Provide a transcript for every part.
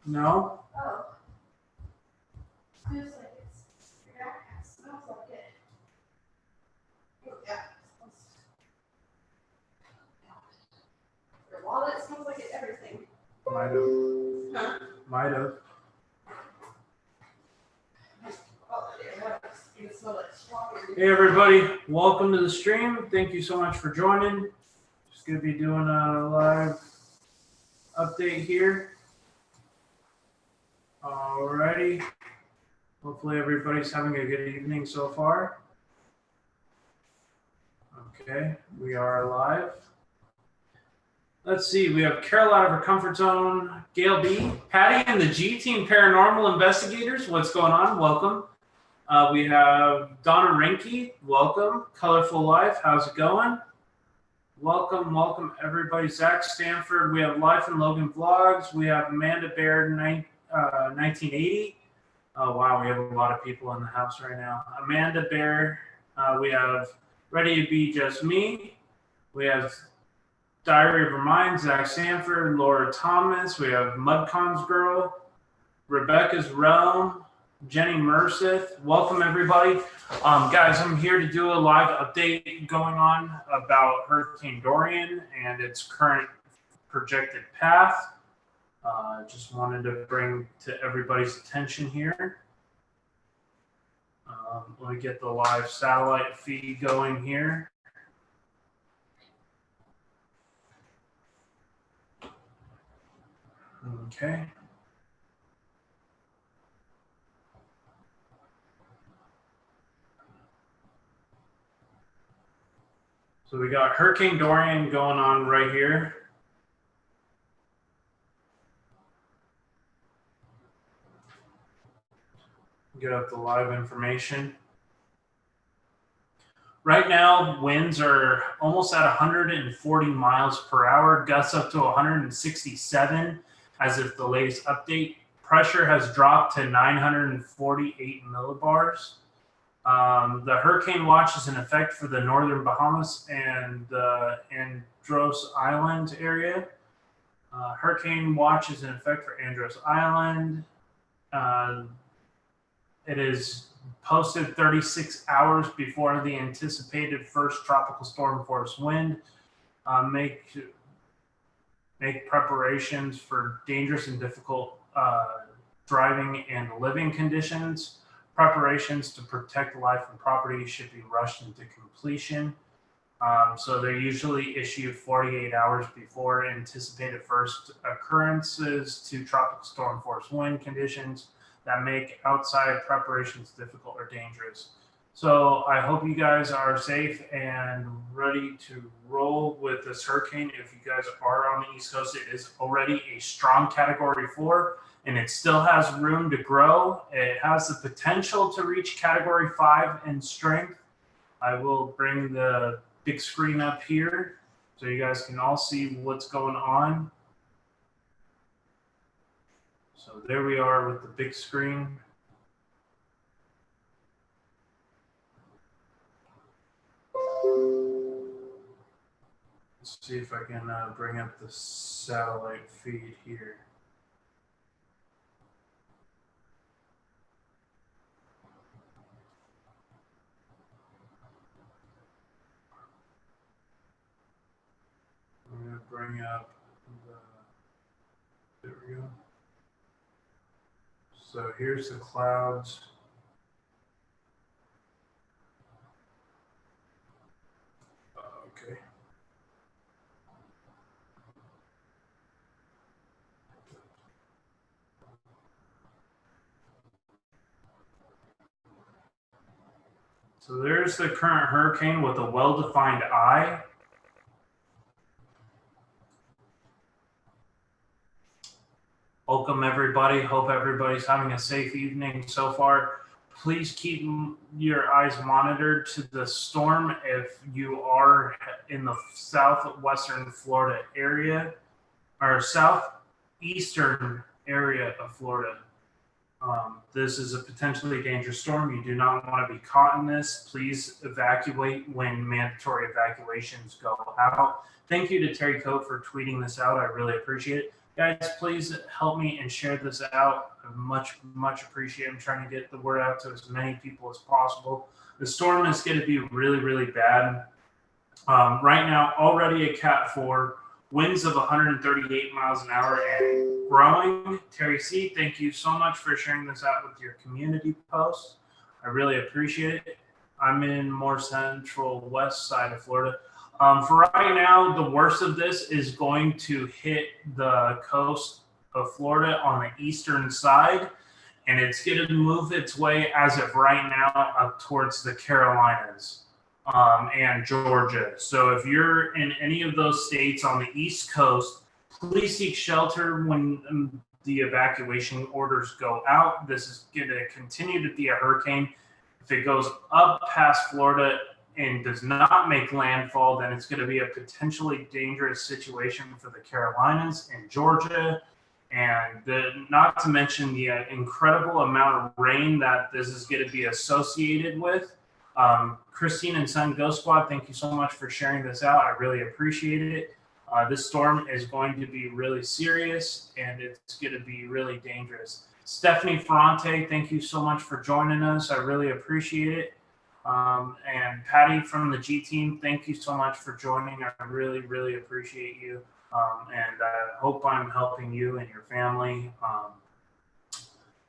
No? Oh. Feels like it's your backpack smells like it. Oh, yeah. Your wallet smells like it, everything. Might have. Huh? Might have. Oh, yeah. You can smell it strong. Hey everybody, welcome to the stream. Thank you so much for joining. Just gonna be doing a live update here. Alrighty. Hopefully everybody's having a good evening so far. Okay, we are live. Let's see, we have Carol out of her comfort zone, Gail B, Patty and the G Team Paranormal Investigators. What's going on? Welcome. We have Donna Rinke. Welcome. Colorful Life. How's it going? Welcome, welcome everybody. Zach Stanford. We have Life and Logan Vlogs. We have Amanda Baird 1980. Oh wow, we have a lot of people in the house right now. Amanda Baird. We have Ready to Be Just Me. We have Diary of a Mind, Zach Sanford, Laura Thomas. We have Mudcons Girl, Rebecca's Realm, Jenny Merseth. Welcome everybody. Guys, I'm here to do a live update going on about Hurricane Dorian and its current projected path. Just wanted to bring to everybody's attention here. Let me get the live satellite feed going here. Okay. So we got Hurricane Dorian going on right here. Get up the live information. Right now, winds are almost at 140 miles per hour, gusts up to 167 as of the latest update. Pressure has dropped to 948 millibars. The hurricane watch is in effect for the northern Bahamas and the Andros Island area. Hurricane watch is in effect for Andros Island. It is posted 36 hours before the anticipated first tropical storm force wind. Make preparations for dangerous and difficult driving and living conditions. Preparations to protect life and property should be rushed into completion. So they're usually issued 48 hours before anticipated first occurrences to tropical storm force wind conditions that make outside preparations difficult or dangerous. So I hope you guys are safe and ready to roll with this hurricane. If you guys are on the East Coast, it is already a strong Category 4, and it still has room to grow. It has the potential to reach Category 5 in strength. I will bring the big screen up here so you guys can all see what's going on. So there we are with the big screen. Let's see if I can bring up the satellite feed here. I'm going to bring up there we go. So here's the clouds. Okay. So there's the current hurricane with a well-defined eye. Welcome everybody. Hope everybody's having a safe evening so far. Please keep your eyes monitored to the storm if you are in the southwestern Florida area or southeastern area of Florida. This is a potentially dangerous storm. You do not want to be caught in this. Please evacuate when mandatory evacuations go out. Thank you to Terry Coate for tweeting this out. I really appreciate it. Guys, please help me and share this out. I much appreciate it. I'm trying to get the word out to as many people as possible. The storm is going to be really bad. Right now, already a Cat 4, winds of 138 miles an hour and growing. Terry C., thank you so much for sharing this out with your community post. I really appreciate it. I'm in more central west side of Florida. For right now, the worst of this is going to hit the coast of Florida on the eastern side, and it's going to move its way as of right now up towards the Carolinas and Georgia. So if you're in any of those states on the East Coast, please seek shelter when the evacuation orders go out. This is going to continue to be a hurricane. If it goes up past Florida and does not make landfall, then it's going to be a potentially dangerous situation for the Carolinas and Georgia. And not to mention the incredible amount of rain that this is going to be associated with. Christine and Sun Ghost Squad, thank you so much for sharing this out. I really appreciate it. This storm is going to be really serious, and it's going to be really dangerous. Stephanie Ferrante, thank you so much for joining us. I really appreciate it. And Patty from the G team, thank you so much for joining. I really appreciate you. And I hope I'm helping you and your family.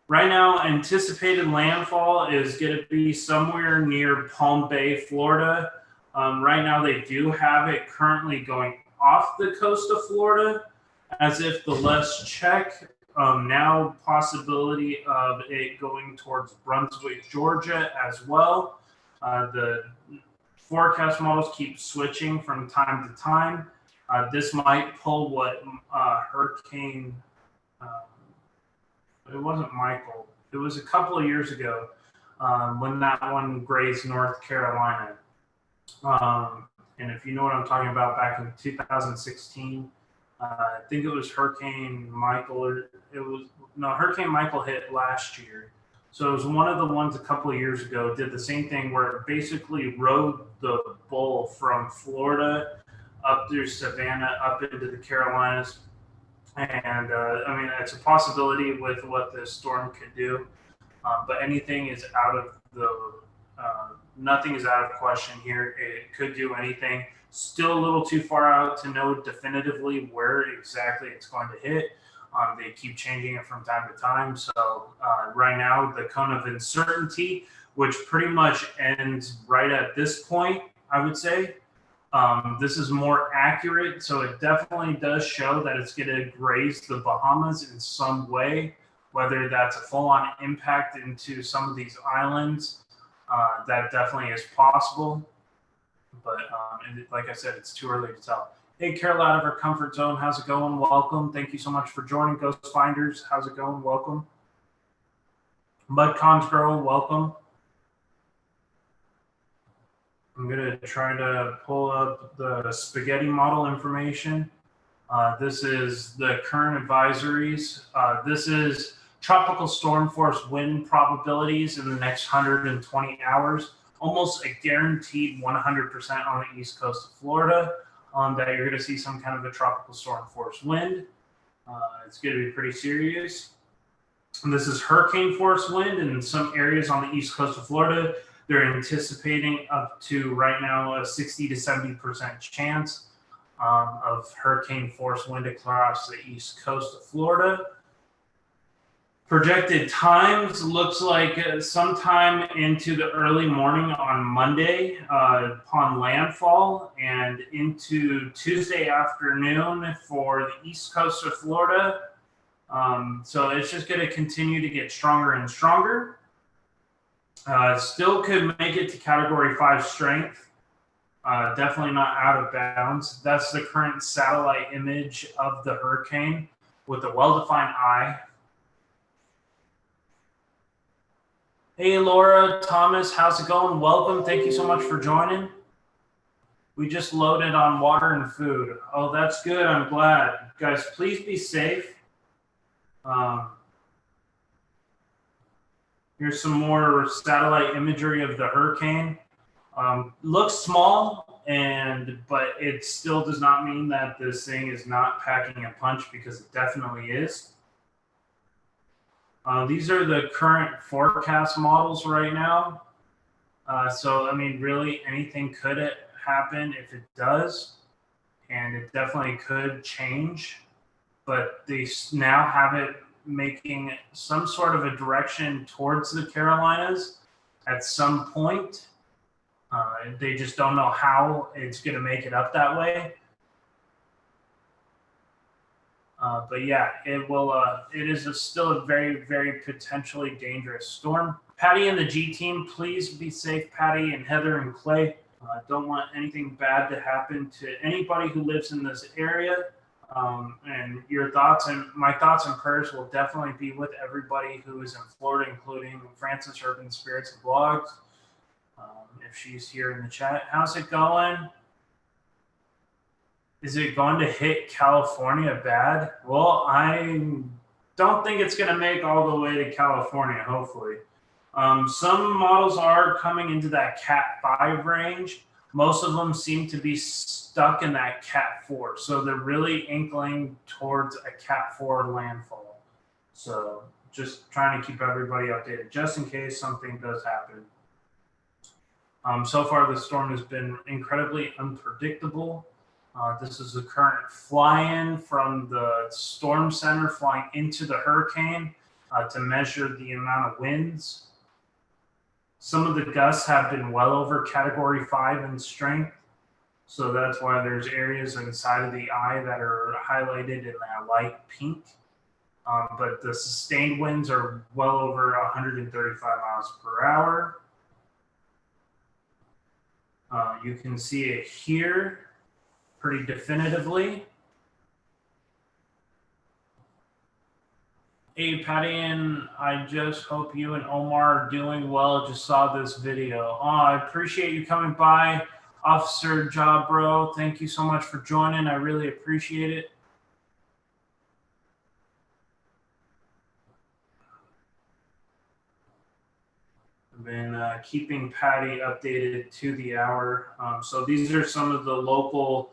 Right now, anticipated landfall is going to be somewhere near Palm Bay, Florida. Right now, they do have it currently going off the coast of Florida, as if the let's check. Now, possibility of it going towards Brunswick, Georgia as well. The forecast models keep switching from time to time. This might pull what hurricane, it wasn't Michael. It was a couple of years ago when that one grazed North Carolina. And if you know what I'm talking about, back in 2016, I think it was Hurricane Michael. Hurricane Michael hit last year. So it was one of the ones a couple of years ago, did the same thing where it basically rode the bull from Florida up through Savannah, up into the Carolinas. And I mean, it's a possibility with what this storm could do. But anything is out of the, nothing is out of question here. It could do anything. Still a little too far out to know definitively where exactly it's going to hit. They keep changing it from time to time. So right now, the cone of uncertainty, which pretty much ends right at this point, I would say. This is more accurate. So it definitely does show that it's going to graze the Bahamas in some way, whether that's a full-on impact into some of these islands. That definitely is possible. But like I said, it's too early to tell. Hey, Carol out of our comfort zone. How's it going? Welcome. Thank you so much for joining. Ghost Finders, how's it going? Welcome. Mudcons Girl, welcome. I'm going to try to pull up the spaghetti model information. This is the current advisories. This is tropical storm force wind probabilities in the next 120 hours. Almost a guaranteed 100% on the east coast of Florida that you're going to see some kind of a tropical storm force wind. It's going to be pretty serious. And this is hurricane force wind in some areas on the east coast of Florida. They're anticipating up to right now a 60 to 70% chance of hurricane force wind across the east coast of Florida. Projected times looks like sometime into the early morning on Monday upon landfall and into Tuesday afternoon for the east coast of Florida. So it's just going to continue to get stronger and stronger. Still could make it to Category 5 strength. Definitely not out of bounds. That's the current satellite image of the hurricane with a well-defined eye. Hey, Laura, Thomas, how's it going? Welcome. Thank you so much for joining. We just loaded on water and food. Oh, that's good. I'm glad. Guys, please be safe. Here's some more satellite imagery of the hurricane. Looks small. but it still does not mean that this thing is not packing a punch, because it definitely is. These are the current forecast models right now. So, I mean, really anything could happen if it does, and it definitely could change. But they now have it making some sort of a direction towards the Carolinas at some point. They just don't know how it's going to make it up that way. But yeah, it will. It is still a very, very potentially dangerous storm. Patty and the G team, please be safe. Patty and Heather and Clay. Don't want anything bad to happen to anybody who lives in this area. And your thoughts and my thoughts and prayers will definitely be with everybody who is in Florida, including Francis Urban Spirits and Blogs. If she's here in the chat, how's it going? Is it going to hit California bad? Well, I don't think it's going to make all the way to California, hopefully. Some models are coming into that Cat 5 range. Most of them seem to be stuck in that Cat 4. So they're really inkling towards a Cat 4 landfall. So just trying to keep everybody updated just in case something does happen. So far, the storm has been incredibly unpredictable. This is the current fly-in from the storm center flying into the hurricane to measure the amount of winds. Some of the gusts have been well over Category 5 in strength. So that's why there's areas inside of the eye that are highlighted in that light pink. But the sustained winds are well over 135 miles per hour. You can see it here pretty definitively. Hey, Patty, and I just hope you and Omar are doing well. Just saw this video. Oh, I appreciate you coming by. Officer Job, bro. Thank you so much for joining. I really appreciate it. I've been keeping Patty updated to the hour. So these are some of the local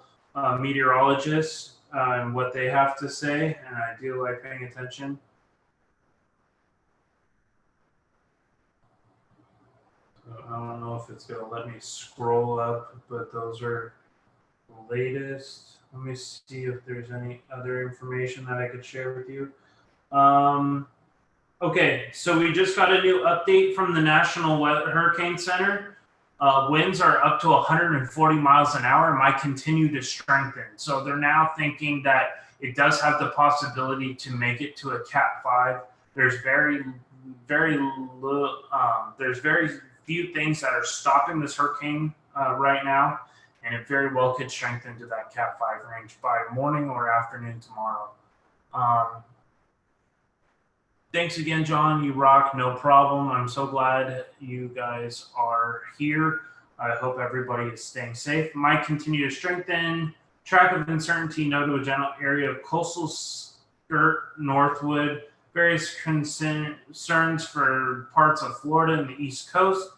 meteorologists and what they have to say, and I do like paying attention. So I don't know if it's going to let me scroll up, but those are the latest. Let me see if there's any other information that I could share with you. Okay, so we just got a new update from the National Hurricane Center. Winds are up to 140 miles an hour and might continue to strengthen. So they're now thinking that it does have the possibility to make it to a Cat 5. There's very few things that are stopping this hurricane right now, and it very well could strengthen to that Cat 5 range by morning or afternoon tomorrow. Thanks again, John. You rock. No problem. I'm so glad you guys are here. I hope everybody is staying safe. Might continue to strengthen. Track of uncertainty. No to a general area of coastal skirt northwood. Various concerns for parts of Florida and the East Coast.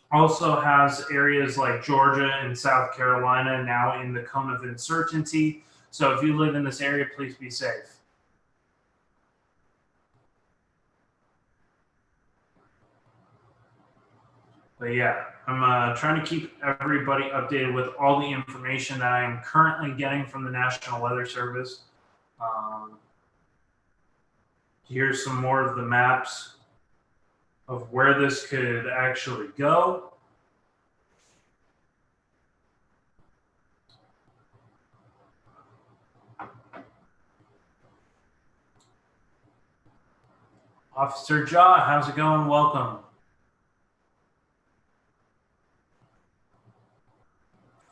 Also has areas like Georgia and South Carolina now in the cone of uncertainty. So if you live in this area, please be safe. But yeah, I'm trying to keep everybody updated with all the information that I am currently getting from the National Weather Service. Here's some more of the maps of where this could actually go. Officer Jaw, how's it going? Welcome.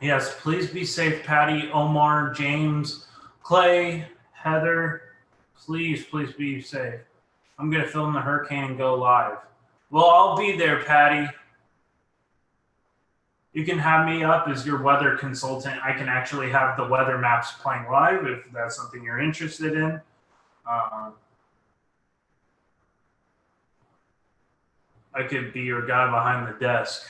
Yes, please be safe, Patty, Omar, James, Clay, Heather. Please, please be safe. I'm going to film the hurricane and go live. Well, I'll be there, Patty. You can have me up as your weather consultant. I can actually have the weather maps playing live if that's something you're interested in. I could be your guy behind the desk.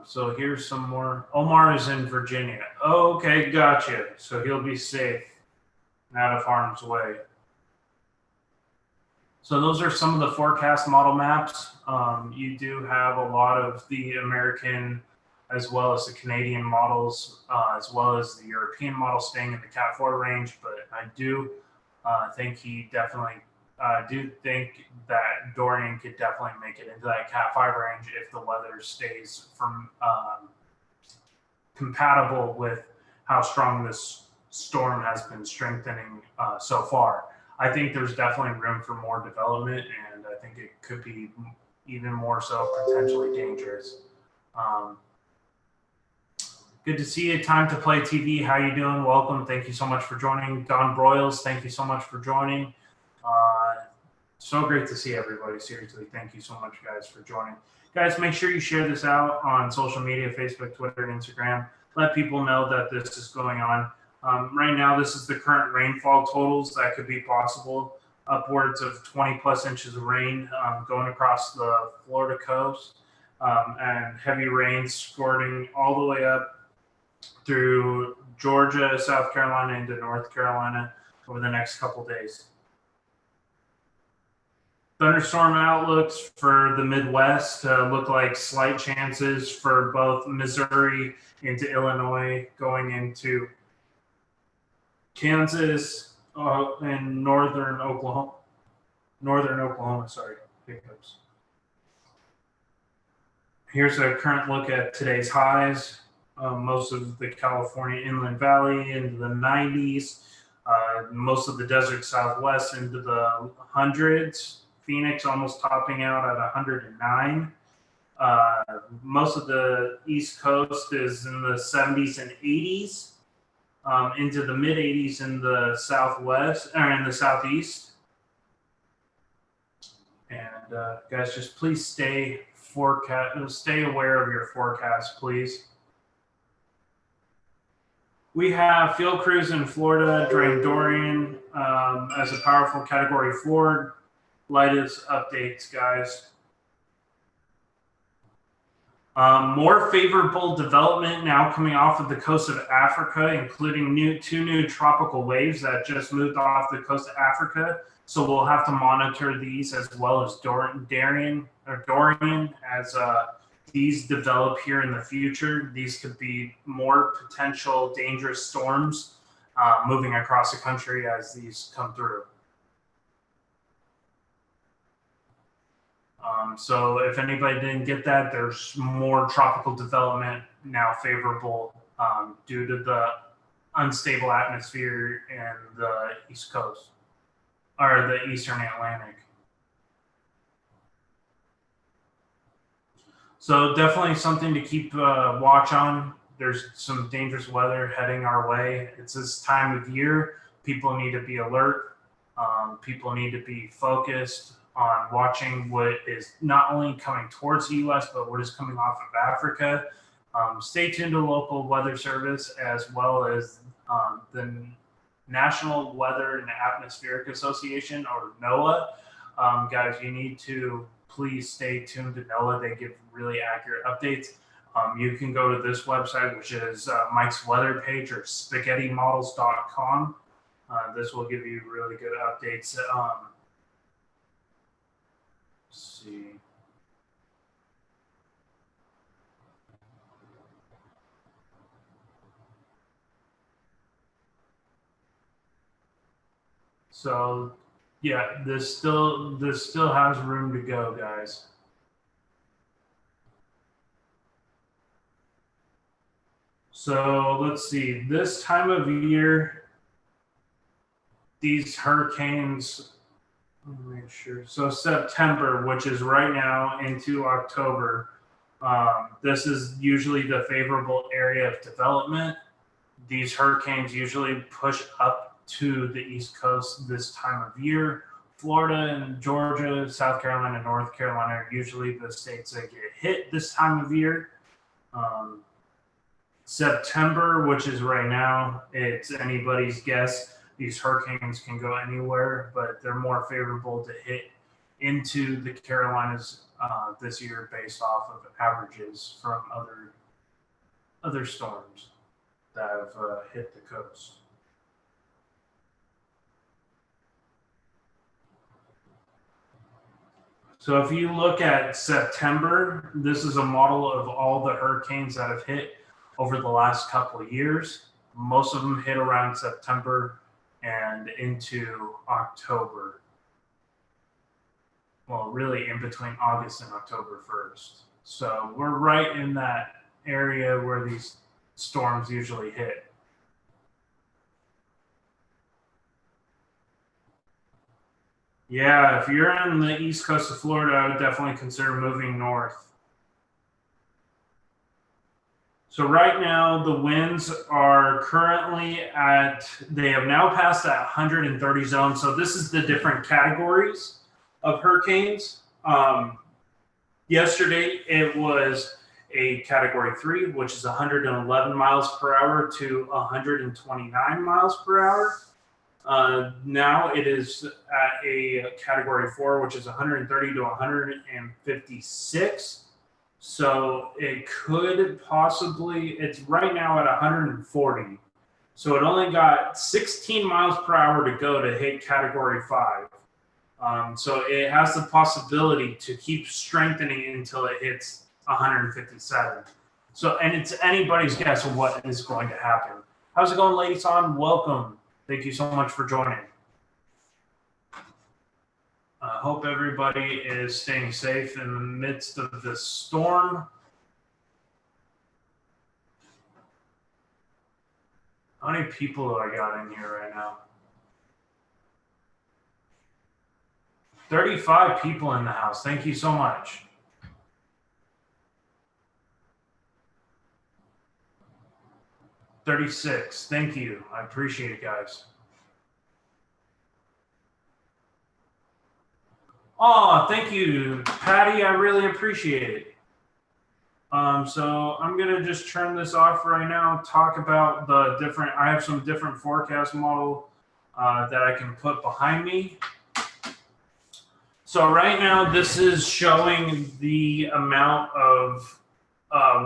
So here's some more. Omar is in Virginia. Oh, okay, gotcha. So he'll be safe, out of harm's way. So those are some of the forecast model maps. You do have a lot of the American as well as the Canadian models, as well as the European models staying in the Cat 4 range. But I do think he definitely do think that Dorian could definitely make it into that Cat 5 range if the weather stays from compatible with how strong this storm has been strengthening so far. I think there's definitely room for more development, and I think it could be even more so potentially dangerous. Good to see you. Time to Play TV. How you doing? Welcome. Thank you so much for joining. Don Broyles, thank you so much for joining. So great to see everybody. Seriously, thank you so much, guys, for joining. Guys, make sure you share this out on social media, Facebook, Twitter, and Instagram. Let people know that this is going on. Right now, this is the current rainfall totals that could be possible. Upwards of 20 plus inches of rain going across the Florida coast, and heavy rain squirting all the way up through Georgia, South Carolina, into North Carolina over the next couple days. Thunderstorm outlooks for the Midwest look like slight chances for both Missouri into Illinois, going into Kansas and northern Oklahoma. Hiccups. Here's a current look at today's highs. Most of the California Inland Valley into the 90s. Most of the desert Southwest into the hundreds. Phoenix almost topping out at 109. Most of the East Coast is in the 70s and 80s, into the mid 80s in the Southwest or in the Southeast. And guys, just please stay aware of your forecast, please. We have field crews in Florida during Dorian as a powerful Category 4. Latest updates, guys. More favorable development now coming off of the coast of Africa, including two new tropical waves that just moved off the coast of Africa. So we'll have to monitor these as well as Dorian as these develop here in the future. These could be more potential dangerous storms moving across the country as these come through. So if anybody didn't get that, there's more tropical development now favorable due to the unstable atmosphere in the East Coast or the Eastern Atlantic. So definitely something to keep watch on. There's some dangerous weather heading our way. It's this time of year. People need to be alert. People need to be focused on watching what is not only coming towards the U.S., but what is coming off of Africa. Stay tuned to local weather service as well as the National Weather and Atmospheric Association, or NOAA. Guys, you need to please stay tuned to NOAA. They give really accurate updates. You can go to this website, which is Mike's weather page, or spaghettymodels.com. This will give you really good updates. Let's see. So yeah, this still has room to go, guys. So let's see. This time of year, these hurricanes, let me make sure. So September, which is right now, into October, this is usually the favorable area of development. These hurricanes usually push up to the East Coast this time of year. Florida and Georgia, South Carolina, North Carolina are usually the states that get hit this time of year. September, which is right now, it's anybody's guess. These hurricanes can go anywhere, but they're more favorable to hit into the Carolinas this year based off of averages from other storms that have hit the coast. So if you look at September, this is a model of all the hurricanes that have hit over the last couple of years. Most of them hit around September and into October. Well, really in between August and October 1st. So we're right in that area where these storms usually hit. Yeah, if you're in the east coast of Florida, I would definitely consider moving north. So right now, the winds are currently they have now passed that 130 zone. So this is the different categories of hurricanes. Yesterday, it was a category 3, which is 111 miles per hour to 129 miles per hour. Now it is at a category 4, which is 130 to 156. So it could possibly, it's right now at 140. So it only got 16 miles per hour to go to hit category 5. So it has the possibility to keep strengthening until it hits 157. So, and it's anybody's guess of what is going to happen. How's it going, ladies on? Welcome. Thank you so much for joining. I hope everybody is staying safe in the midst of this storm. How many people do I got in here right now? 35 people in the house. Thank you so much. $36. Thank you. I appreciate it, guys. Oh, thank you, Patty. I really appreciate it. So I'm going to just turn this off right now, talk about the different, I have some different forecast model that I can put behind me. So right now, this is showing the amount of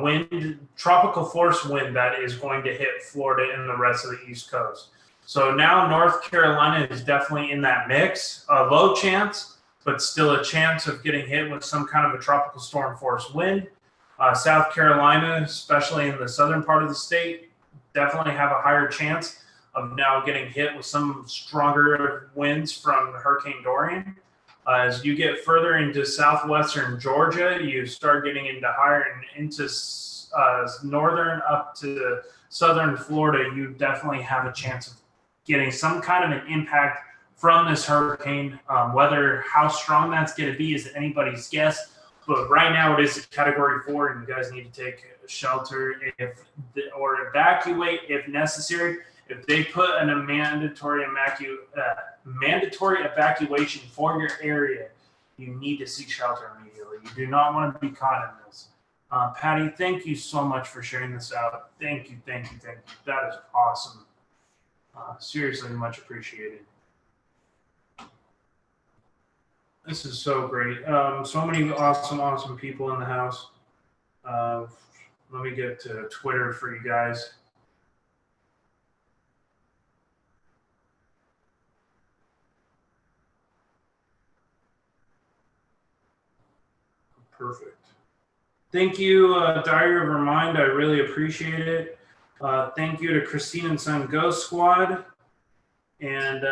wind, tropical force wind that is going to hit Florida and the rest of the East Coast. So now North Carolina is definitely in that mix. A low chance, but still a chance of getting hit with some kind of a tropical storm force wind. South Carolina, especially in the southern part of the state, definitely have a higher chance of now getting hit with some stronger winds from Hurricane Dorian. As you get further into southwestern Georgia, you start getting into higher and into northern up to southern Florida, you definitely have a chance of getting some kind of an impact from this hurricane. Whether how strong that's going to be is anybody's guess, but right now it is a category 4, and you guys need to take shelter or evacuate if necessary. If they put a mandatory evacuation for your area, you need to seek shelter immediately. You do not want to be caught in this. Patty, thank you so much for sharing this out. Thank you, thank you, thank you. That is awesome. Seriously, much appreciated. This is so great. So many awesome people in the house. Let me get to Twitter for you guys. Perfect. Thank you, Diary of Remind. I really appreciate it. Thank you to Christine and Son Ghost Squad. And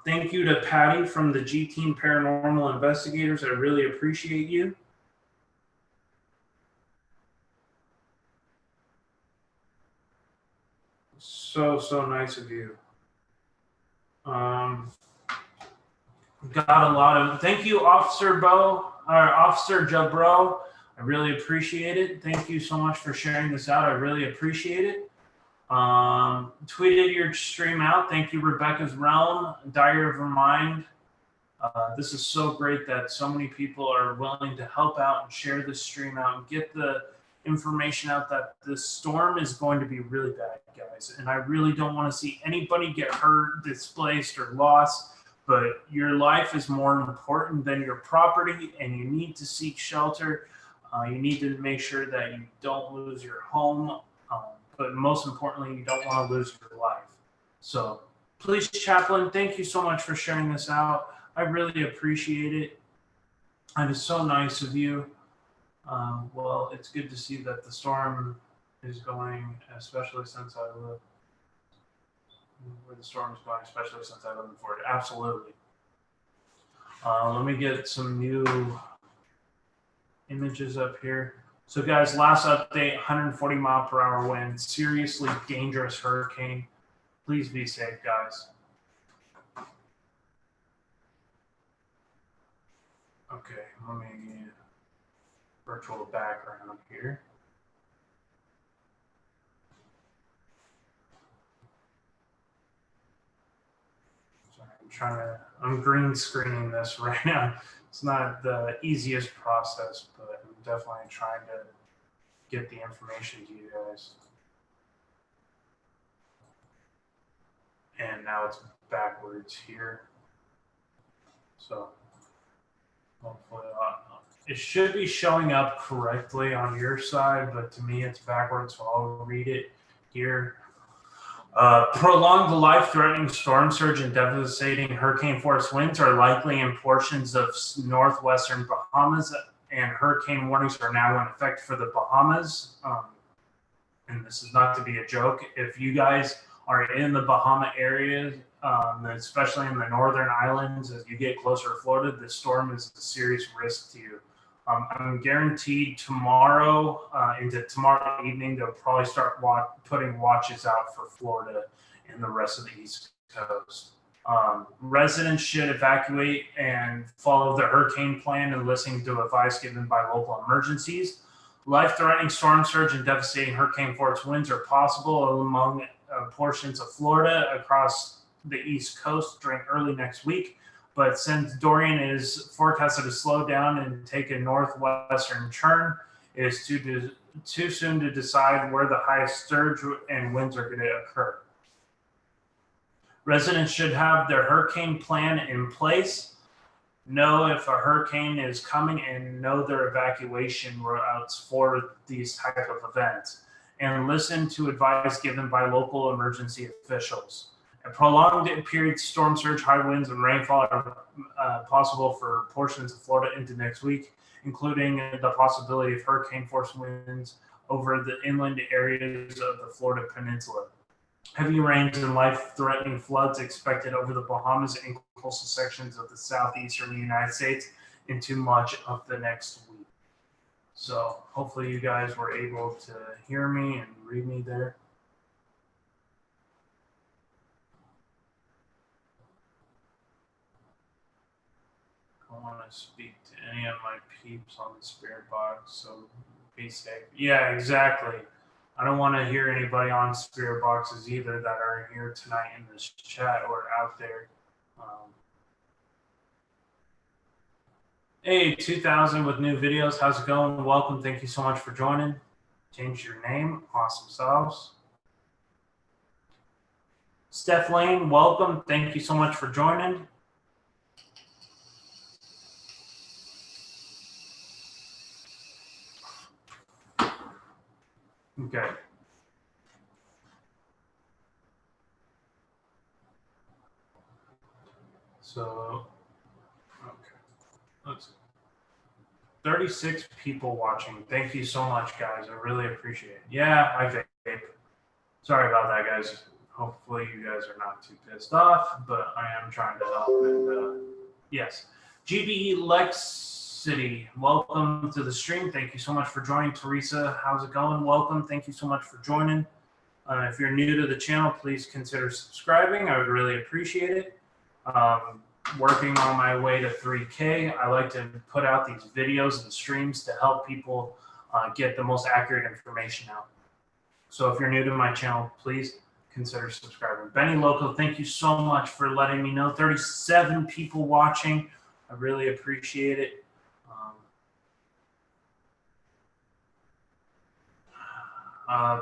thank you to Patty from the G Team Paranormal Investigators. I really appreciate you. So nice of you. Got a lot of, thank you, Officer Jabro. I really appreciate it. Thank you so much for sharing this out. I really appreciate it. Tweeted your stream out. Thank you, Rebecca's Realm, Diary of Remind. This is so great that so many people are willing to help out and share this stream out and get the information out that this storm is going to be really bad, guys. And I really don't want to see anybody get hurt, displaced, or lost. but your life is more important than your property, and you need to seek shelter. You need to make sure that you don't lose your home, but most importantly, you don't want to lose your life. So, Police Chaplain, thank you so much for sharing this out. I really appreciate it. And it's so nice of you. Well, it's good to see that the storm is going, especially since I live where the storm is going, especially since I live in Florida. Absolutely. Let me get some new images up here. So, guys, last update: 140 mile per hour wind, seriously dangerous hurricane. Please be safe, guys. Okay, let me get virtual background here. I'm green screening this right now. It's not the easiest process, but I'm definitely trying to get the information to you guys. And now it's backwards here. So hopefully it should be showing up correctly on your side, but to me it's backwards, so I'll read it here. Prolonged life-threatening storm surge and devastating hurricane-force winds are likely in portions of northwestern Bahamas, and hurricane warnings are now in effect for the Bahamas. And this is not to be a joke. If you guys are in the Bahama area, especially in the northern islands, as you get closer to Florida, this storm is a serious risk to you. I'm guaranteed tomorrow into tomorrow evening, they'll probably start putting watches out for Florida and the rest of the East Coast. Residents should evacuate and follow the hurricane plan and listen to advice given by local emergencies. Life-threatening storm surge and devastating hurricane-force winds are possible among portions of Florida across the East Coast during early next week. But since Dorian is forecasted to slow down and take a northwestern turn, it is too soon to decide where the highest surge and winds are going to occur. Residents should have their hurricane plan in place, know if a hurricane is coming, and know their evacuation routes for these type of events, and listen to advice given by local emergency officials. A prolonged period storm surge, high winds, and rainfall are possible for portions of Florida into next week, including the possibility of hurricane-force winds over the inland areas of the Florida Peninsula. Heavy rains and life-threatening floods expected over the Bahamas and coastal sections of the southeastern United States into much of the next week. So hopefully you guys were able to hear me and read me there. I want to speak to any of my peeps on the spirit box, so be safe. Yeah, exactly. I don't want to hear anybody on spirit boxes either that are here tonight in this chat or out there. Hey, 2000 with new videos. How's it going? Welcome. Thank you so much for joining. Change your name. Awesome sauce. Steph Lane, welcome. Thank you so much for joining. Okay. So, okay. Let's see. 36 people watching. Thank you so much, guys. I really appreciate it. Yeah, I vape. Sorry about that, guys. Hopefully you guys are not too pissed off, but I am trying to help. And yes. GBE Lex City, welcome to the stream. Thank you so much for joining. Teresa, how's it going? Welcome. Thank you so much for joining. If you're new to the channel, please consider subscribing. I would really appreciate it. Working on my way to 3K. I like to put out these videos and streams to help people get the most accurate information out. So if you're new to my channel, please consider subscribing. Benny Loco, thank you so much for letting me know. 37 people watching. I really appreciate it.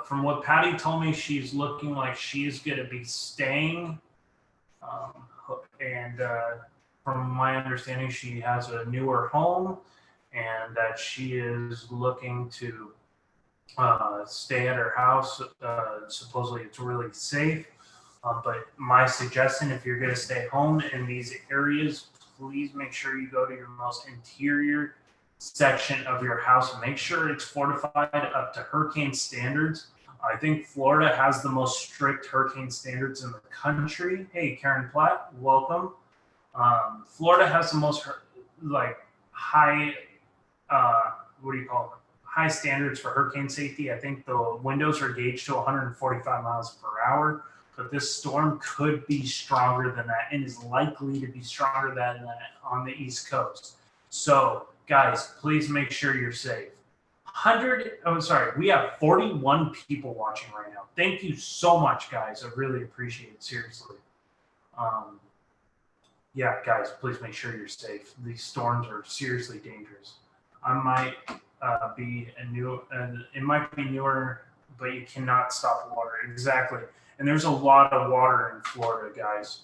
From what Patty told me, she's looking like she's going to be staying and from my understanding, she has a newer home, and that she is looking to stay at her house. Supposedly, it's really safe. But my suggestion, if you're going to stay home in these areas, please make sure you go to your most interior section of your house. Make sure it's fortified up to hurricane standards. I think Florida has the most strict hurricane standards in the country. Hey, Karen Platt, welcome. Florida has the most high, what do you call it? High standards for hurricane safety. I think the windows are gauged to 145 miles per hour, but this storm could be stronger than that and is likely to be stronger than that on the East Coast. So, guys, please make sure you're safe. We have 41 people watching right now. Thank you so much, guys. I really appreciate it, seriously. Yeah, guys, please make sure you're safe. These storms are seriously dangerous. I might it might be newer, but you cannot stop the water. Exactly. And there's a lot of water in Florida, guys.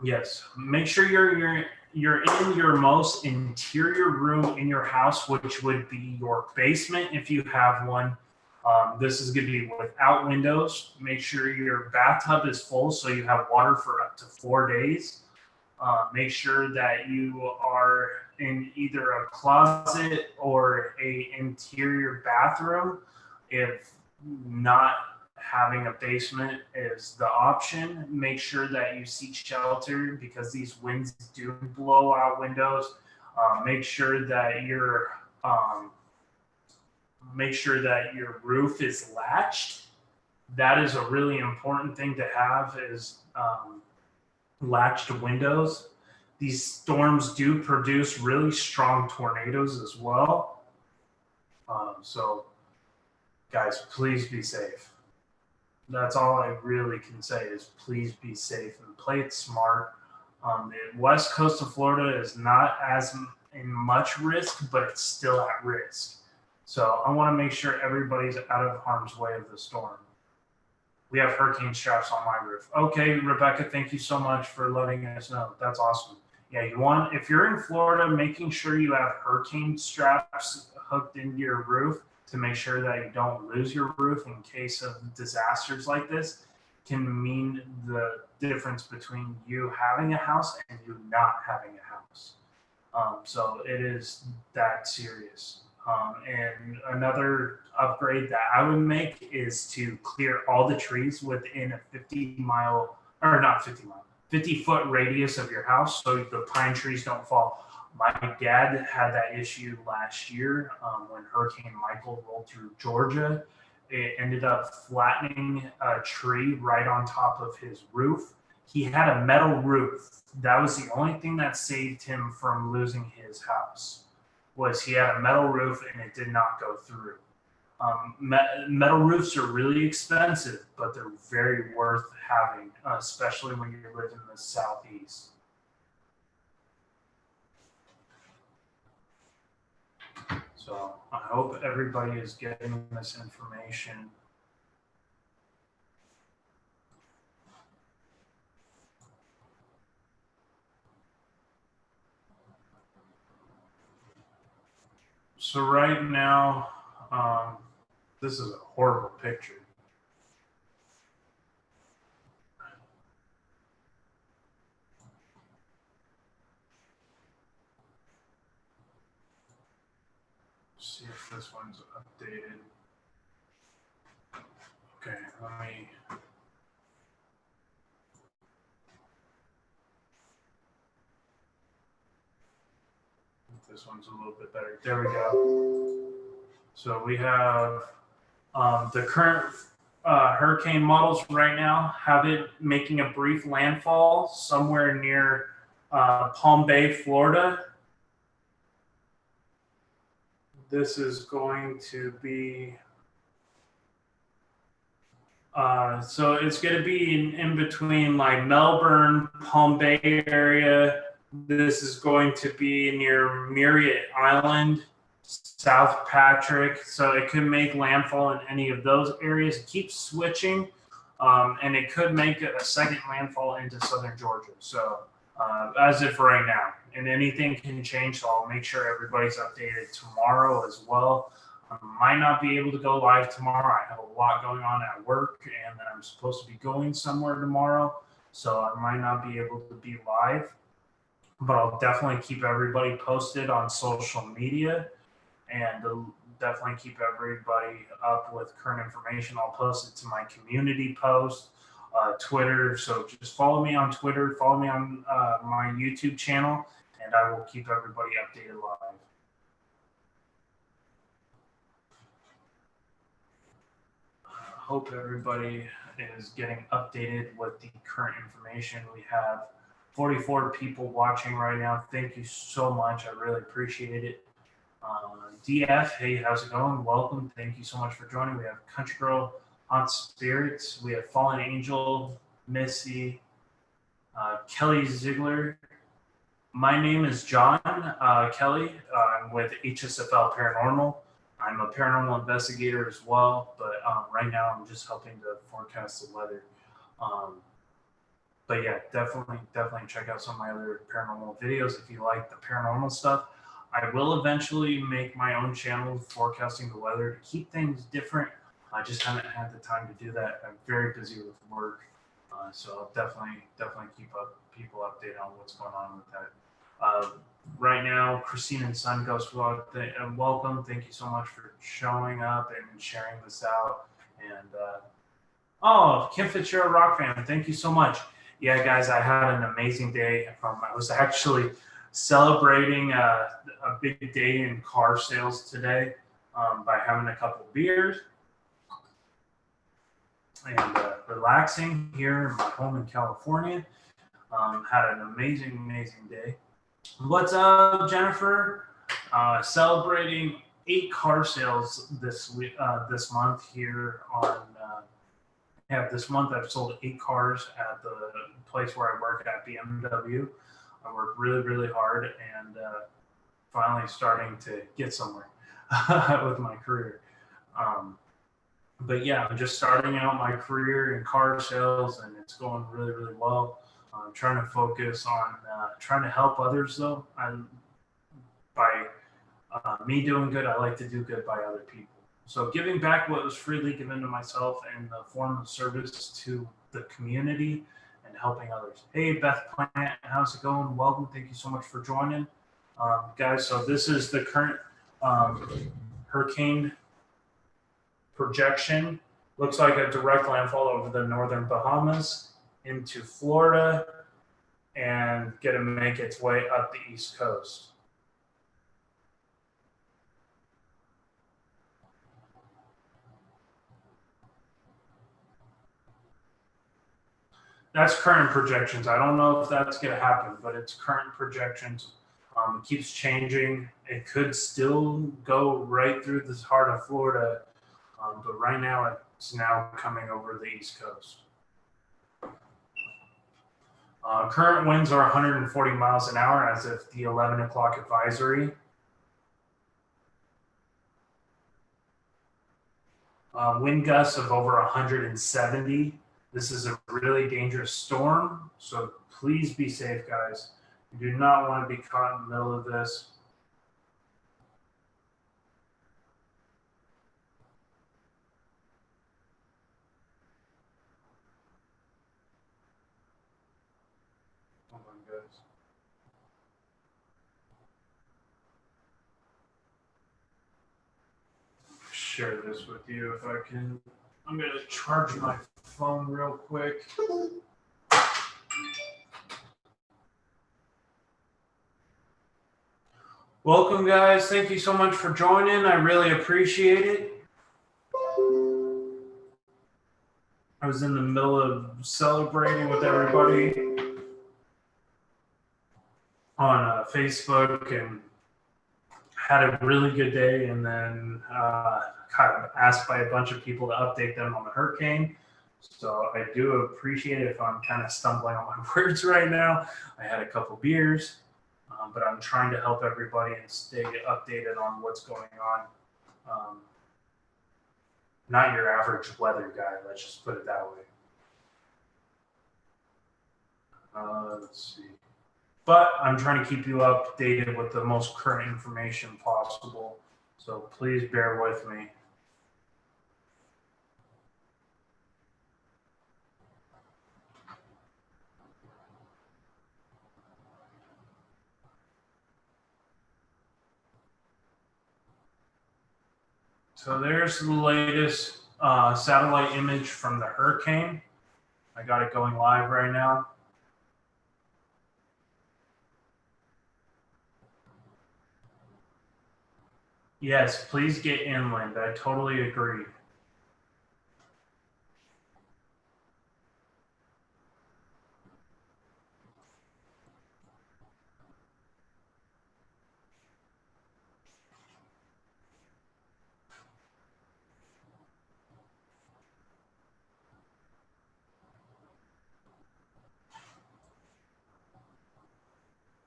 Yes, make sure you're in your most interior room in your house, which would be your basement if you have one. This is going to be without windows. Make sure your bathtub is full so you have water for up to 4 days. Make sure that you are in either a closet or a interior bathroom. If not having a basement is the option, make sure that you seek shelter because these winds do blow out windows. Make sure that your roof is latched. That is a really important thing to have, is latched windows. These storms do produce really strong tornadoes as well. So guys, please be safe. That's all I really can say, is please be safe and play it smart. The west coast of Florida is not as in much risk, but it's still at risk. So I want to make sure everybody's out of harm's way of the storm. We have hurricane straps on my roof. Okay, Rebecca, thank you so much for letting us know. That's awesome. Yeah, if you're in Florida, making sure you have hurricane straps hooked into your roof to make sure that you don't lose your roof in case of disasters like this can mean the difference between you having a house and you not having a house. So it is that serious. And another upgrade that I would make is to clear all the trees within a 50-foot radius of your house so the pine trees don't fall. My dad had that issue last year when Hurricane Michael rolled through Georgia. It ended up flattening a tree right on top of his roof. He had a metal roof. That was the only thing that saved him from losing his house. Was he had a metal roof and it did not go through. Metal roofs are really expensive, but they're very worth having, especially when you live in the Southeast. So I hope everybody is getting this information. So right now, this is a horrible picture. See if this one's updated. Okay, let me. This one's a little bit better. There we go. So we have the current hurricane models right now have it making a brief landfall somewhere near Palm Bay, Florida. This is going to be, so it's going to be in between like Melbourne, Palm Bay area. This is going to be near Myriad Island. South Patrick, so it could make landfall in any of those areas. It keeps switching, and it could make a second landfall into southern Georgia. So as if right now, and anything can change, so I'll make sure everybody's updated tomorrow as well. I might not be able to go live tomorrow. I have a lot going on at work, and then I'm supposed to be going somewhere tomorrow, so I might not be able to be live. But I'll definitely keep everybody posted on social media, and definitely keep everybody up with current information. I'll post it to my community post, Twitter. So just follow me on Twitter, follow me on my YouTube channel, and I will keep everybody updated live. Hope everybody is getting updated with the current information. We have 44 people watching right now. Thank you so much. I really appreciate it. DF, hey, how's it going? Welcome. Thank you so much for joining. We have Country Girl, Hot Spirits. We have Fallen Angel, Missy, Kelly Ziegler. My name is John Kelly. I'm with HSFL Paranormal. I'm a paranormal investigator as well, but right now I'm just helping to forecast the weather. But yeah, definitely check out some of my other paranormal videos if you like the paranormal stuff. I will eventually make my own channel forecasting the weather to keep things different. I just haven't had the time to do that. I'm very busy with work, so I'll definitely keep people updated on what's going on with that. Right now, Christine and Sun Ghost Vlog, welcome. Thank you so much for showing up and sharing this out. And oh, Kim FITZGERALD ROCK FAM, thank you so much. Yeah, guys, I had an amazing day. I was actually celebrating a big day in car sales today by having a couple beers and relaxing here in my home in California. Had an amazing day. What's up, Jennifer? Celebrating 8 car sales this week, this month here on. This month I've sold 8 cars at the place where I work at BMW. I work really hard and finally starting to get somewhere with my career. But yeah, I'm just starting out my career in car sales, and it's going really well. I'm trying to focus on trying to help others, though. By me doing good, I like to do good by other people. So giving back what was freely given to myself in the form of service to the community and helping others. Hey, Beth Plant, how's it going? Welcome. Thank you so much for joining. Guys, so this is the current hurricane projection. Looks like a direct landfall over the northern Bahamas into Florida and gonna make its way up the East Coast. That's current projections. I don't know if that's going to happen, but it's current projections. It keeps changing. It could still go right through this heart of Florida, but right now it's now coming over the East Coast. Current winds are 140 miles an hour as of the 11 o'clock advisory. Wind gusts of over 170. This is a really dangerous storm, so please be safe, guys. You do not want to be caught in the middle of this. Hold on, guys. Share this with you if I can. I'm going to charge my phone real quick. Welcome, guys. Thank you so much for joining. I really appreciate it. I was in the middle of celebrating with everybody on Facebook and had a really good day, and then kind of asked by a bunch of people to update them on the hurricane. So I do appreciate it if I'm kind of stumbling on my words right now. I had a couple beers. but I'm trying to help everybody and stay updated on what's going on. Not your average weather guy, let's just put it that way. Let's see. But I'm trying to keep you updated with the most current information possible. So please bear with me. So there's the latest satellite image from the hurricane. I got it going live right now. Yes, please get inland. I totally agree.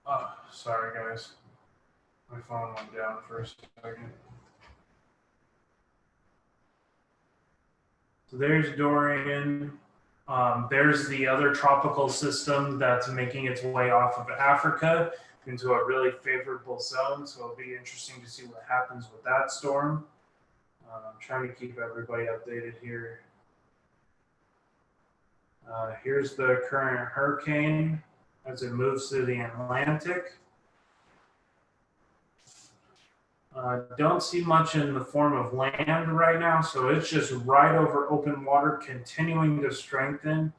Oh, sorry guys. My phone went down for a second. So there's Dorian. There's the other tropical system that's making its way off of Africa into a really favorable zone. So it'll be interesting to see what happens with that storm. I'm trying to keep everybody updated here. Here's the current hurricane as it moves through the Atlantic. Don't see much in the form of land right now, so it's just right over open water, continuing to strengthen.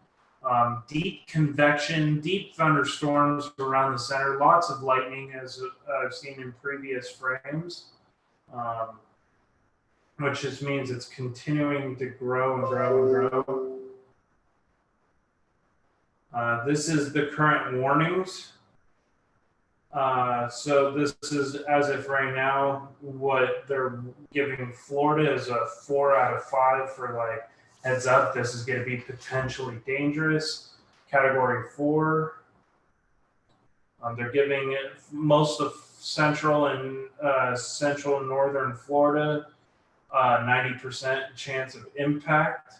Deep convection, deep thunderstorms around the center, lots of lightning as I've seen in previous frames, which just means it's continuing to grow and grow and grow. This is the current warnings. So this is as if right now what they're giving Florida is a 4 out of 5 for like heads up. This is going to be potentially dangerous. Category 4. They're giving it most of central and northern Florida 90% chance of impact.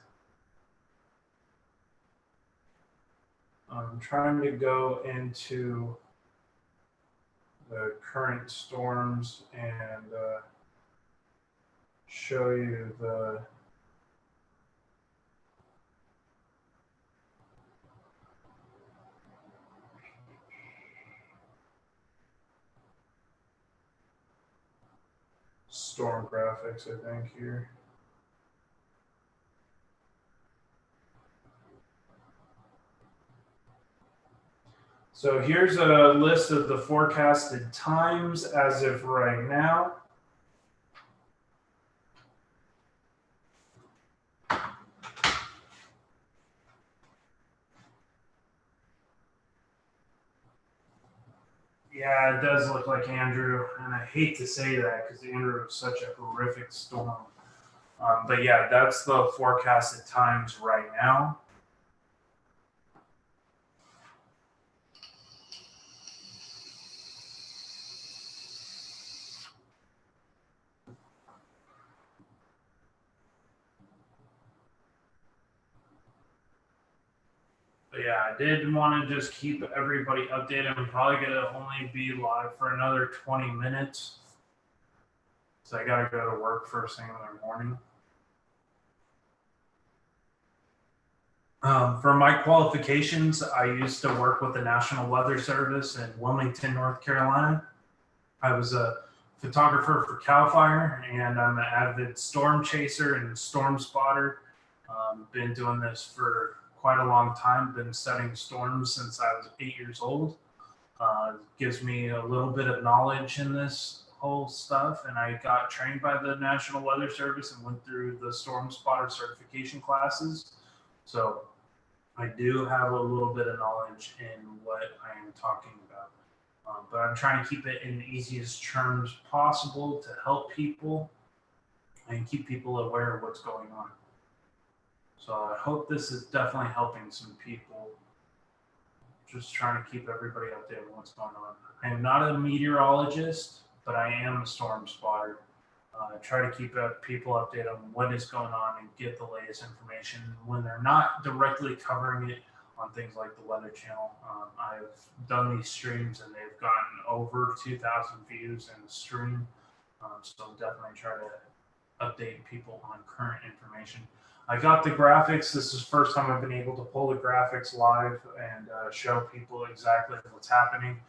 I'm trying to go into the current storms and show you the storm graphics, I think, here. So here's a list of the forecasted times as of right now. Yeah, it does look like Andrew, and I hate to say that because Andrew is such a horrific storm. But yeah, that's the forecasted times right now. But yeah, I did want to just keep everybody updated. I'm probably going to only be live for another 20 minutes. So I got to go to work first thing in the morning. For my qualifications, I used to work with the National Weather Service in Wilmington, North Carolina. I was a photographer for CAL FIRE, and I'm an avid storm chaser and storm spotter. Been doing this for quite a long time. Been studying storms since I was 8 years old. Gives me a little bit of knowledge in this whole stuff, and I got trained by the National Weather Service and went through the storm spotter certification classes. So I do have a little bit of knowledge in what I am talking about. But I'm trying to keep it in the easiest terms possible to help people and keep people aware of what's going on. So I hope this is definitely helping some people. just trying to keep everybody updated on what's going on. I am not a meteorologist, but I am a storm spotter. Try to keep people updated on what is going on and get the latest information when they're not directly covering it on things like the Weather Channel. I've done these streams and they've gotten over 2,000 views in the stream. So definitely try to update people on current information. I got the graphics. This is the first time I've been able to pull the graphics live and show people exactly what's happening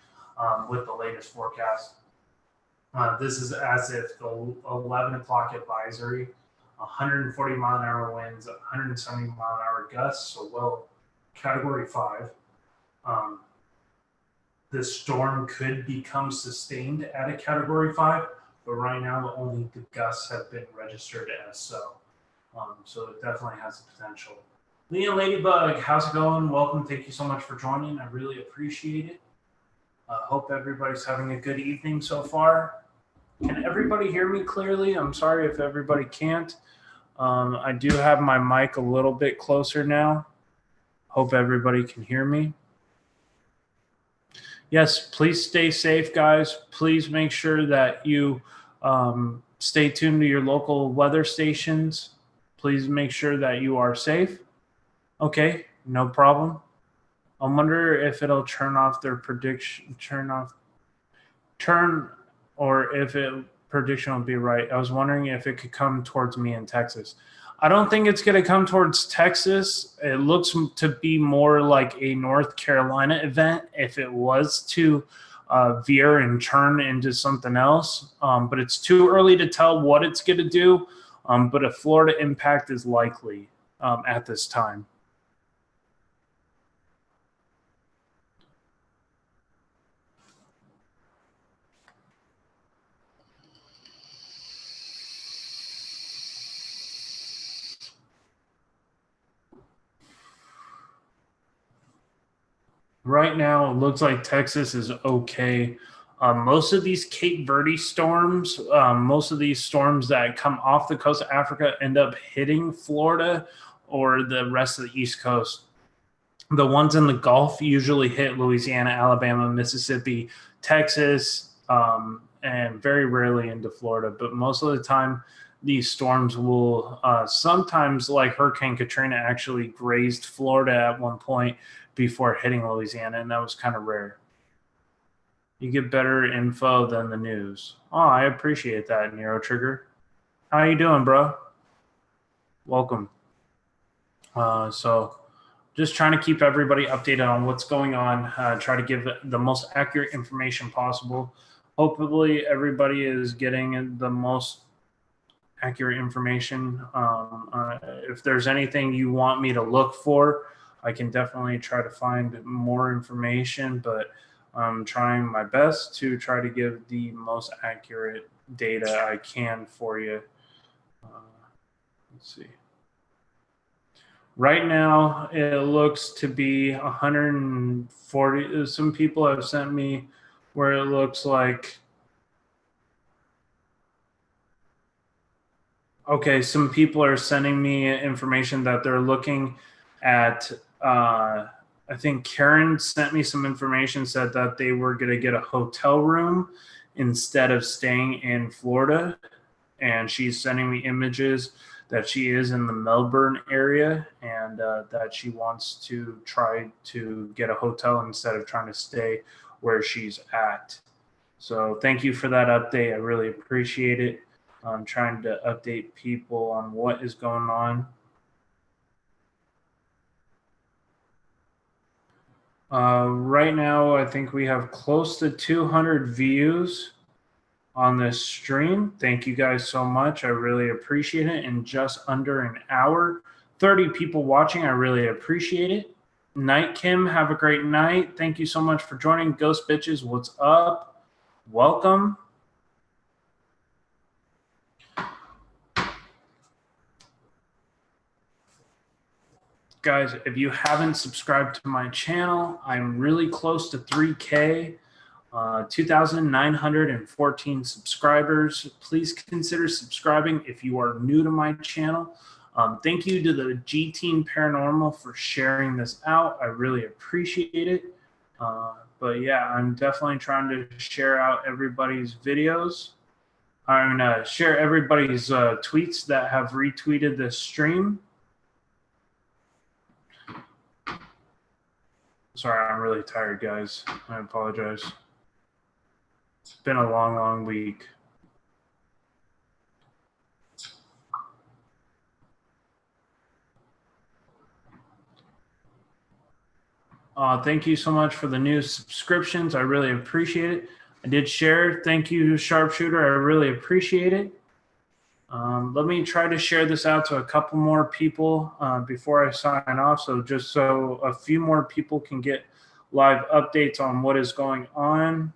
with the latest forecast. This is as if the 11 o'clock advisory, 140 mile an hour winds, 170 mile an hour gusts, so well, category 5. This storm could become sustained at a category 5, but right now only the gusts have been registered as so. So it definitely has the potential. Lee and Ladybug, how's it going? Welcome. Thank you so much for joining. I really appreciate it. Hope everybody's having a good evening so far. Can everybody hear me clearly? I'm sorry if everybody can't. I do have my mic a little bit closer now. Hope everybody can hear me. Yes, please stay safe, guys. Please make sure that you stay tuned to your local weather stations. Please make sure that you are safe. Okay, no problem. I wonder if it'll turn off their prediction, or if prediction will be right. I was wondering if it could come towards me in Texas. I don't think it's going to come towards Texas. It looks to be more like a North Carolina event if it was to veer and turn into something else. But it's too early to tell what it's going to do. But a Florida impact is likely at this time. Right now, it looks like Texas is okay. Most of these Cape Verde storms, most of these storms that come off the coast of Africa end up hitting Florida or the rest of the East Coast. The ones in the Gulf usually hit Louisiana, Alabama, Mississippi, Texas, and very rarely into Florida. But most of the time, these storms will sometimes, like Hurricane Katrina, actually grazed Florida at one point before hitting Louisiana, and that was kind of rare. You get better info than the news. Oh, I appreciate that, Nero Trigger. How you doing, bro? Welcome. So just trying to keep everybody updated on what's going on, try to give the most accurate information possible. Hopefully everybody is getting the most accurate information. If there's anything you want me to look for, I can definitely try to find more information, but I'm trying my best to try to give the most accurate data I can for you. Let's see. Right now, it looks to be 140. Some people have sent me where it looks like, okay, some people are sending me information that they're looking at. I think Karen sent me some information, said that they were going to get a hotel room instead of staying in Florida. And she's sending me images that she is in the Melbourne area and that she wants to try to get a hotel instead of trying to stay where she's at. So thank you for that update. I really appreciate it. I'm trying to update people on what is going on. Right now, I think we have close to 200 views on this stream. Thank you guys so much. I really appreciate it. In just under an hour, 30 people watching. I really appreciate it. Night Kim, have a great night. Thank you so much for joining. Ghost Bitches, what's up? Welcome. Guys, if you haven't subscribed to my channel, I'm really close to 3K, 2,914 subscribers. Please consider subscribing if you are new to my channel. Thank you to the G Team Paranormal for sharing this out. I really appreciate it. But yeah, I'm definitely trying to share out everybody's videos. I'm going to share everybody's tweets that have retweeted this stream. Sorry, I'm really tired, guys. I apologize. It's been a long, long week. Thank you so much for the new subscriptions. I really appreciate it. I did share. Thank you, Sharpshooter. I really appreciate it. Let me try to share this out to a couple more people before I sign off. So just so a few more people can get live updates on what is going on.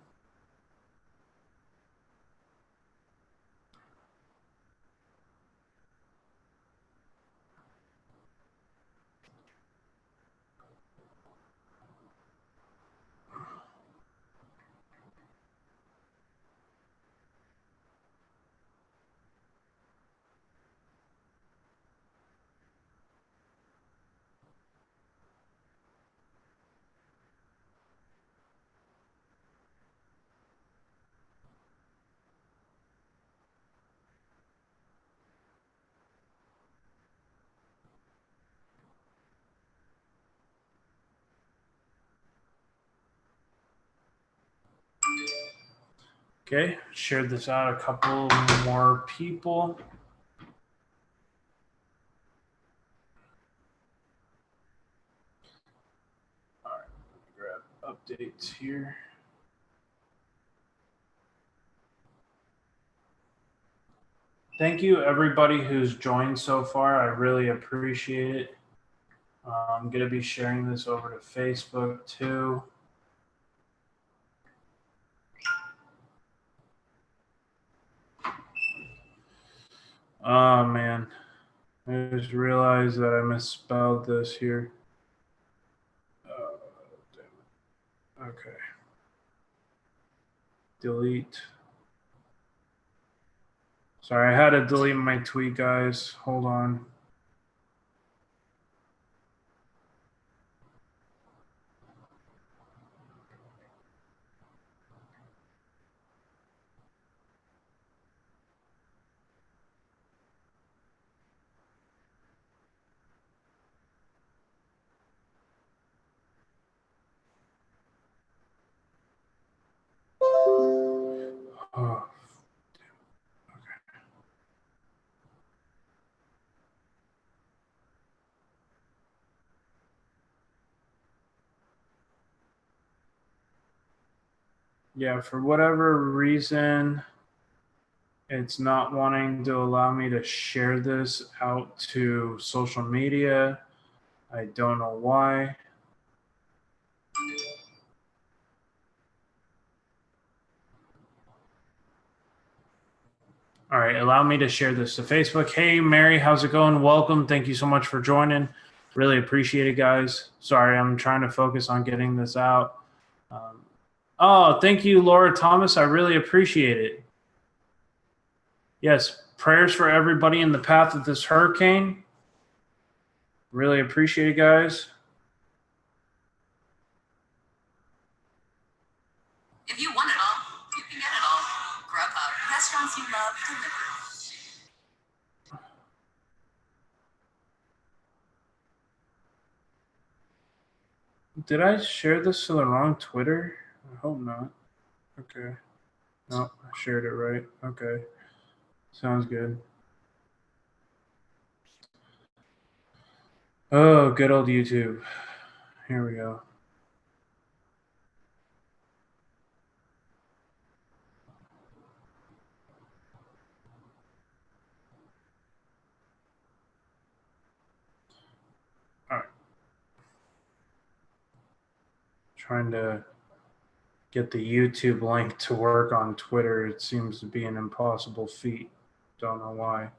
Okay, shared this out a couple more people. All right, grab updates here. Thank you, everybody who's joined so far. I really appreciate it. I'm going to be sharing this over to Facebook too. Oh, man. I just realized that I misspelled this here. Oh, damn it. Okay. Delete. Sorry, I had to delete my tweet, guys. Hold on. Oh. Yeah, for whatever reason, it's not wanting to allow me to share this out to social media. I don't know why. All right, allow me to share this to Facebook. Hey, Mary, how's it going? Welcome. Thank you so much for joining. Really appreciate it, guys. Sorry, I'm trying to focus on getting this out. Oh, thank you, Laura Thomas. I really appreciate it. Yes, prayers for everybody in the path of this hurricane. Really appreciate it, guys. If you want it all, you can get it all. Grubhub. Restaurants you love delivered. Did I share this to the wrong Twitter? I hope not. Okay. No, I shared it right. Okay. Sounds good. Oh, good old YouTube. Here we go. All right. Trying to get the YouTube link to work on Twitter. It seems to be an impossible feat. Don't know why.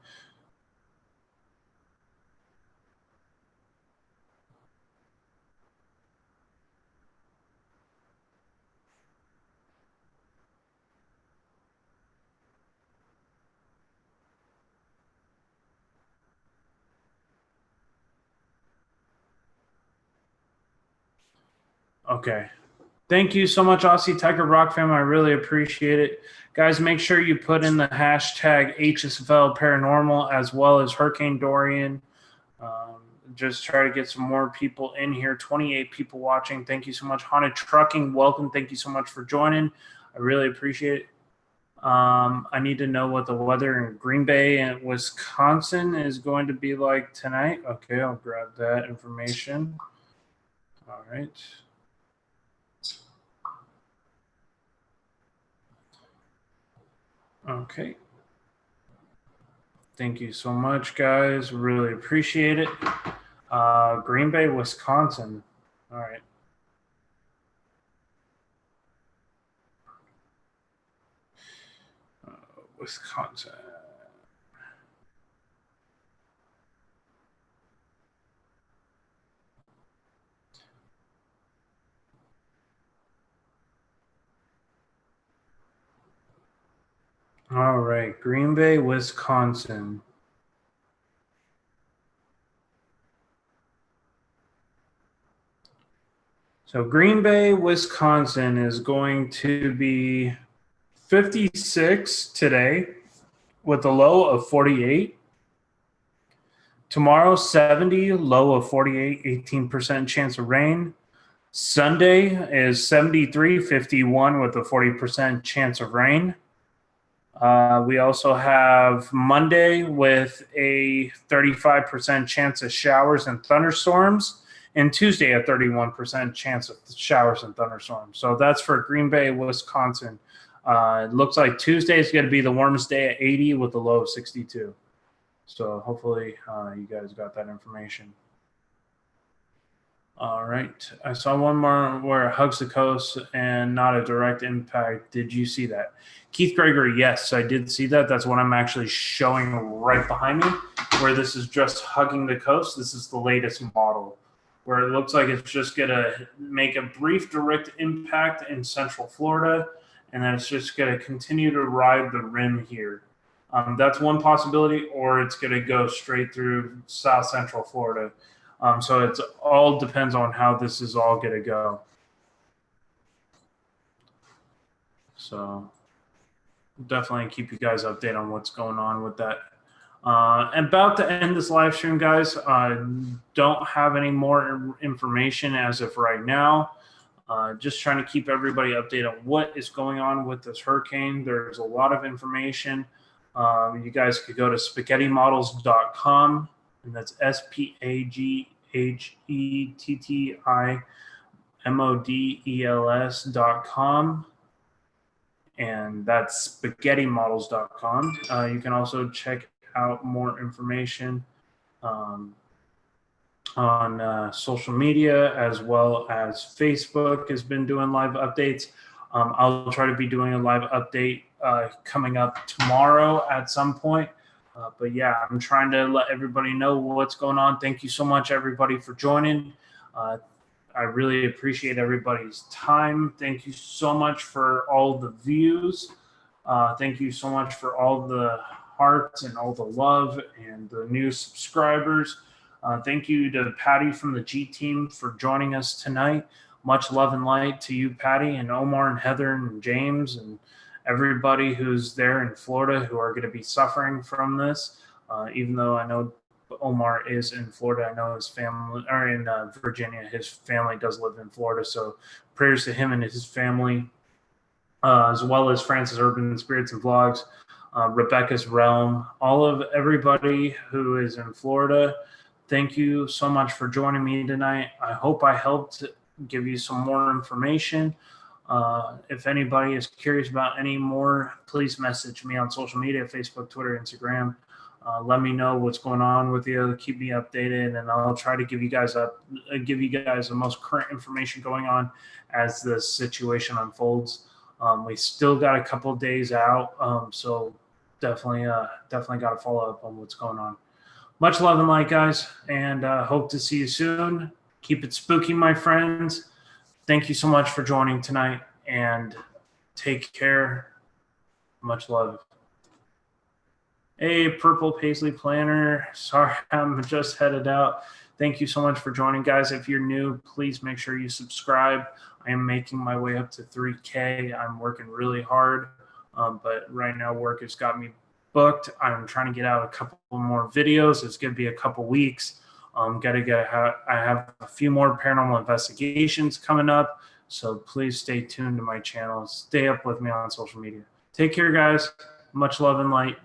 Okay. Thank you so much, Aussie Tiger Rock Fam. I really appreciate it. Guys, make sure you put in the hashtag HSFL Paranormal as well as Hurricane Dorian. Just try to get some more people in here. 28 people watching. Thank you so much. Haunted Trucking, welcome. Thank you so much for joining. I really appreciate it. I need to know what the weather in Green Bay and Wisconsin is going to be like tonight. Okay, I'll grab that information. All right. Okay. Thank you so much, guys. Really appreciate it. Green Bay, Wisconsin. All right. Wisconsin. All right. Green Bay, Wisconsin. So Green Bay, Wisconsin is going to be 56 today with a low of 48. Tomorrow, 70, low of 48, 18% chance of rain. Sunday is 73, 51 with a 40% chance of rain. We also have Monday with a 35% chance of showers and thunderstorms, and Tuesday a 31% chance of showers and thunderstorms. So that's for Green Bay, Wisconsin. It looks like Tuesday is going to be the warmest day at 80 with a low of 62. So hopefully you guys got that information. All right. I saw one more where it hugs the coast and not a direct impact. Did you see that? Keith Gregory, yes, I did see that. That's what I'm actually showing right behind me, where this is just hugging the coast. This is the latest model, where it looks like it's just going to make a brief direct impact in Central Florida, and then it's just going to continue to ride the rim here. That's one possibility, or it's going to go straight through South Central Florida. So it all depends on how this is all going to go. So definitely keep you guys updated on what's going on with that. About to end this live stream, guys. Don't have any more information as of right now. Just trying to keep everybody updated on what is going on with this hurricane. There's a lot of information. You guys could go to spaghettimodels.com. And that's spaghettimodels.com. And that's spaghettimodels.com. You can also check out more information on social media, as well as Facebook has been doing live updates. I'll try to be doing a live update coming up tomorrow at some point. But yeah, I'm trying to let everybody know what's going on. Thank you so much, everybody, for joining. I really appreciate everybody's time. Thank you so much for all the views. Thank you so much for all the hearts and all the love and the new subscribers. Thank you to Patty from the G team for joining us tonight. Much love and light to you, Patty, and Omar and Heather and James and everybody who's there in Florida who are going to be suffering from this. Even though I know Omar is in Florida, I know his family, or in Virginia, his family does live in Florida. So prayers to him and his family, as well as Francis Urban Spirits and Vlogs, Rebecca's Realm, all of everybody who is in Florida. Thank you so much for joining me tonight. I hope I helped give you some more information. If anybody is curious about any more, please message me on social media, Facebook, Twitter, Instagram. Let me know what's going on with you. Keep me updated, and I'll try to give you guys the most current information going on as the situation unfolds. We still got a couple of days out, so definitely got to follow up on what's going on. Much love and light, guys, and hope to see you soon. Keep it spooky, my friends. Thank you so much for joining tonight, and take care. Much love. Hey, Purple Paisley Planner. Sorry, I'm just headed out. Thank you so much for joining, guys. If you're new, please make sure you subscribe. I am making my way up to 3K. I'm working really hard, but right now work has got me booked. I'm trying to get out a couple more videos. It's going to be a couple weeks. I have a few more paranormal investigations coming up, so please stay tuned to my channel. Stay up with me on social media. Take care, guys. Much love and light.